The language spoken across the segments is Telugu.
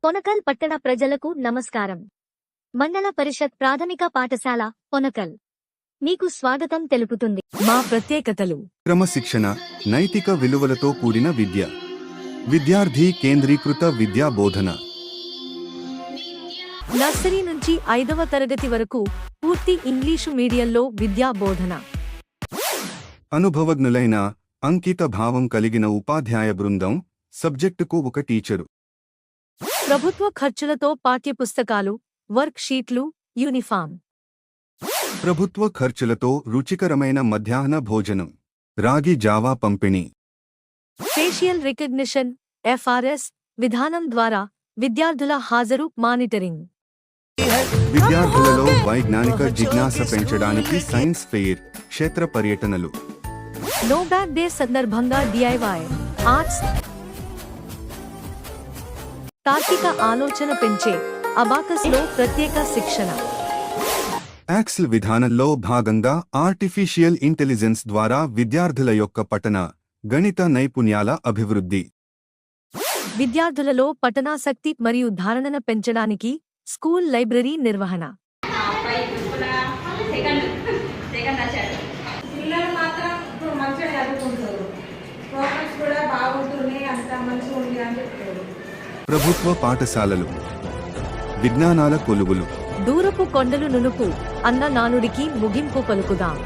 పొనకల్ పట్టణ ప్రజలకు నమస్కారం. మండల పరిషత్ ప్రాథమిక పాఠశాల పొనకల్ మీకు స్వాగతం తెలుపుతుంది. మా ప్రత్యేకతలు: క్రమశిక్షణ, నైతిక విలువలతో కూడిన విద్య, విద్యార్థి కేంద్రీకృత విద్యా బోధన. నర్సరీ నుంచి 5వ తరగతి వరకు పూర్తి ఇంగ్లీషు మీడియంలో విద్యా బోధన. అనుభవజ్ఞులైన, అంకిత భావం కలిగిన ఉపాధ్యాయ బృందం, సబ్జెక్టుకు ఒక టీచరు. ప్రభుత్వ ఖర్చులతో పాఠ్యపుస్తకాలు, వర్క్ షీట్లు, యూనిఫామ్. ప్రభుత్వ ఖర్చులతో రుచికరమైన మధ్యాహ్న భోజనం, రాగి జావా పంపిణీ. ఫేషియల్ రికగ్నిషన్ (FRS) విధానం ద్వారా విద్యార్థుల హాజరు మానిటరింగ్. విద్యార్థులలో వైజ్ఞానిక జిజ్ఞాస పెంచడానికి సైన్స్ ఫెయిర్, క్షేత్ర పర్యటనలు. నో బ్యాగ్ డే సందర్భంగా DIY ఆర్ట్స్. తార్కిక ఆలోచన పెంచే అబాకస్ లో ప్రత్యేక శిక్షణ. యాక్సెల్ విధానంలో భాగంగా ఆర్టిఫిషియల్ ఇంటెలిజెన్స్ ద్వారా విద్యార్థుల యొక్క పఠన, గణిత నైపుణ్యాల అభివృద్ధి. విద్యార్థులలో పఠనాసక్తి మరియు ధారణను పెంచడానికి స్కూల్ లైబ్రరీ నిర్వహణ. పిల్లలు మాత్రం ఇప్పుడు మంచిగా చదువుకుంటారు, ప్రోగ్రెస్ కూడా బాగుంటుంది, అంత మంచిగా ఉంది అని చెప్తారు. ప్రభుత్వ పాఠశాలలు విజ్ఞానాల కొలువులు. దూరపు కొండలు నునుపు అన్న నానుడికి ముగింపు పలుకుదాం.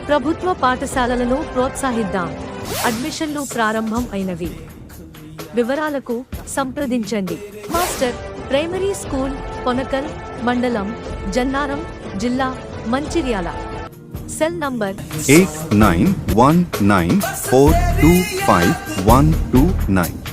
ప్రభుత్వ పాఠశాలలను ప్రోత్సహిద్దాం. అడ్మిషన్లు ప్రారంభం అయినవి. వివరాలకు సంప్రదించండి. మాస్టర్ ప్రైమరీ స్కూల్, పొనకల్, మండలం జన్నారం, జిల్లా మంచిర్యాల. Cell number 8919425129.